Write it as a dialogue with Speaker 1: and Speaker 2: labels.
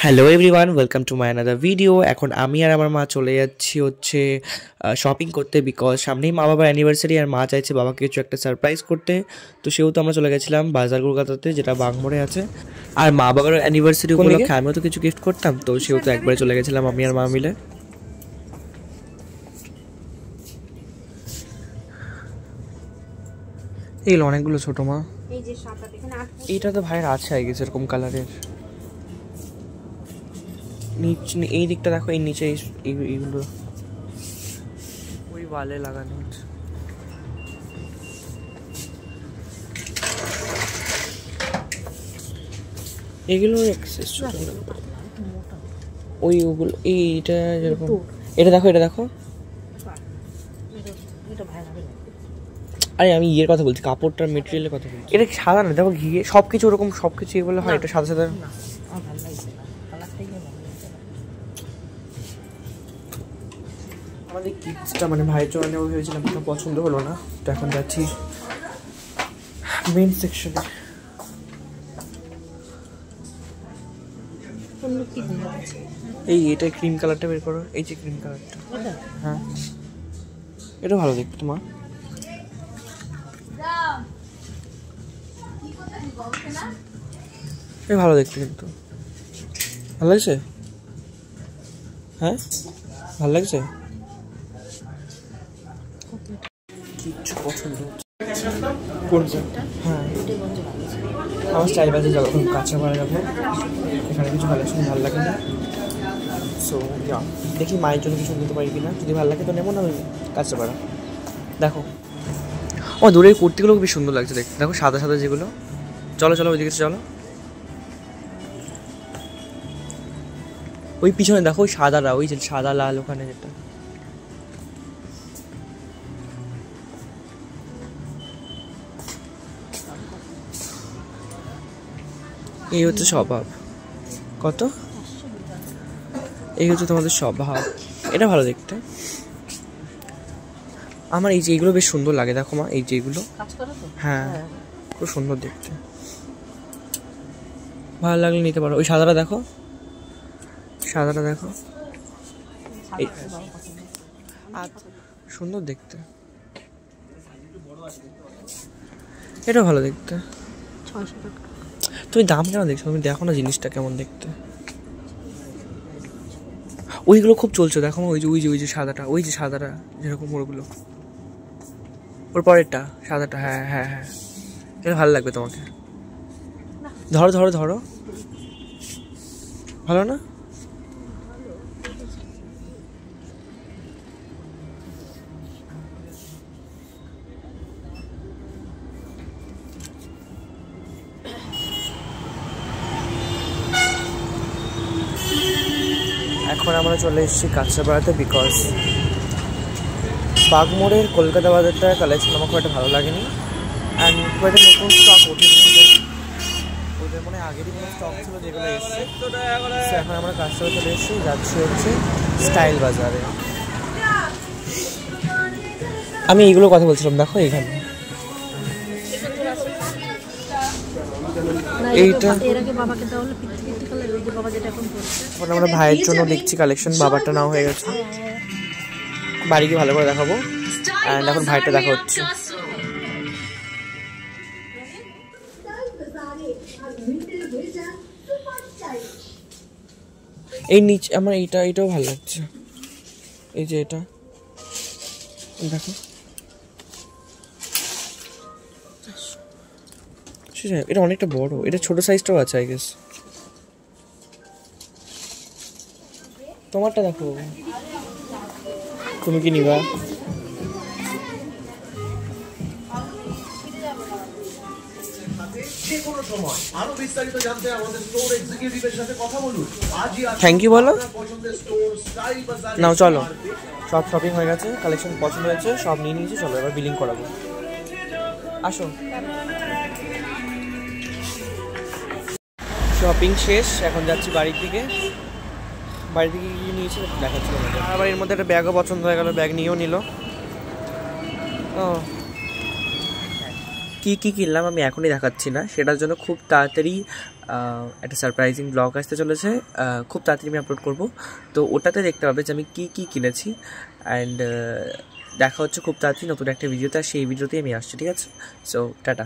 Speaker 1: Hello everyone, welcome to my another video. এখন আমি আর আমার মা চলে যাচ্ছি শপিং করতে, বিকজ সামনেই মা বাবার অ্যানিভার্সারি আর মা চাইছে বাবাকে কিছু একটা সারপ্রাইজ করতে। তো সেহেতু আমরা চলে গেছিলাম বাজার কলকাতাতে, যেটা বাগমোড়ে আছে। আর মা বাবার অ্যানিভার্সারি উপলক্ষে আমিও তো কিছু গিফট করতাম, তো সেহেতু একবারে চলে গেছিলাম আমি আর মা মিলে। এইগুলো অনেকগুলো ছোট মা, এইটা তো ভাইয়ের আছে আই গেছে এরকম কালারের। নিচে এই দিকটা দেখো, এই নিচে এইগুলো ওই ওয়ালে লাগানো আছে। এগুলো ওই ওগুলো এইটা যেরকম, এটা দেখো, এটা দেখো। আরে আমি ইয়ের কথা বলছি, কাপড়টার মেটেরিয়ালের কথা বলছি। এটা সাদা না, দেখো ঘিয়ে সব কিছু ওরকম সব কিছু এগুলো হয়, এটা সাদা সাদা। আমাদের কিডসটা মানে ভাইয়ের জন্য নেবো ভেবেছিলাম, কোনো পছন্দ হলো না। তো এখন যাচ্ছি মেন সেকশনে। এই এটা ক্রিম কালারটা বের করো, এই যে ক্রিম কালারটা। হ্যাঁ, এটা ভালো দেখতে তোমার। এটা ভালো দেখতে, কিন্তু ভালো লাগছে। হ্যাঁ ভালো লাগছে, কিচ্ছু পছন্দ হচ্ছে। হ্যাঁ, আমার স্টাইল বাজে যাবো, এখন কাঁচাপাড়া যাবো। এখানে কিছু কালেকশন ভালো লাগে না, সো দেখি মায়ের জন্য কিছু নিতে পারি কিনা। যদি ভালো লাগে তো নেবো, না আমি কাঁচাপাড়া। দেখো ও দূরের কুর্তিগুলো খুবই সুন্দর লাগছে দেখতে, দেখো সাদা সাদা যেগুলো। চলো চলো ওইদিকে চলো। ওই পিছনে দেখো, ওই সাদাটা, ওই যে সাদা লাল ওখানে যেটা। এই হচ্ছে স্বভাব। কত? এই হচ্ছে তোমাদের স্বভাব। এটা ভালো দেখতে। আমার এই যে এইগুলো বেশ সুন্দর লাগে, দেখো মা, এই যে এইগুলো। হ্যাঁ, খুব সুন্দর দেখতে, ভালো লাগলে নিতে পারো। ওই সাদাটা দেখো, সাদাটা দেখো, সুন্দর দেখতে। এটা ভালো দেখতে। তুমি দাম কেন দেখছো? তুমি দেখো না জিনিসটা কেমন দেখতে। ওইগুলো খুব চলছে, দেখো ওই যে ওই যে ওই যে সাদাটা, ওই যে সাদাটা যেরকম ওগুলো, ওর পরেরটা সাদাটা। হ্যাঁ হ্যাঁ হ্যাঁ, এটা ভালো লাগবে তোমাকে। ধরো ধরো ধরো, ভালো না? এখন আমরা চলে এসেছি কাঁচরাপাড়াতে, বিকজ বাগমোড়ের কলকাতা বাজারটার কালেকশন আমার খুব একটা ভালো লাগেনি। অ্যান্ড খুব একটা নতুন স্টক ওঠেনি, ওদের মনে আগেরই কোনো স্টক ছিল যেগুলো এসছে। এখন আমরা কাঁচরাপাড়া চলে এসেছি, যাচ্ছি হচ্ছে স্টাইল বাজারে। আমি এইগুলো কথা বলছিলাম, দেখো এখানে এইটা। এখন আমরা ভাইয়ের জন্য দেখছি কালেকশন, বাবারটা নাও হয়ে গেছে। বাড়ি গিয়ে ভালো করে দেখাবো। অ্যান্ড এখন ভাইটা দেখা হচ্ছে। এই নিচে আমার এইটাও ভালো লাগছে, এই যে এটা দেখো। এটা অনেকটা বড়, এটা ছোট সাইজটাও আছে আই গেস। তোমারটা দেখো, তুমি কি নিবা? থ্যাংক ইউ বলো। নাও চলো, সব শপিং হয়ে গেছে, কালেকশন পছন্দ হয়েছে, সব নিয়ে নিয়েছি। চলো এবার বিলিং করাবো, আসো। শপিং শেষ, এখন যাচ্ছি বাড়ির দিকে। বাড়ি থেকে গিয়ে নিয়েছি দেখাচ্ছিল। আর বাড়ির মধ্যে একটা ব্যাগও পছন্দ হয়ে গেল, ব্যাগ নিয়েও নিল। ও কী কিনলাম আমি এখনই দেখাচ্ছি না, সেটার জন্য খুব তাড়াতাড়ি একটা সারপ্রাইজিং ব্লগ আসতে চলেছে, খুব তাড়াতাড়ি আমি আপলোড করব। তো ওটাতে দেখতে পাবে যে আমি কী কিনেছি। অ্যান্ড দেখা হচ্ছে খুব তাড়াতাড়ি নতুন একটা ভিডিওতে, আর সেই ভিডিওতেই আমি আসছি, ঠিক আছে? So tata.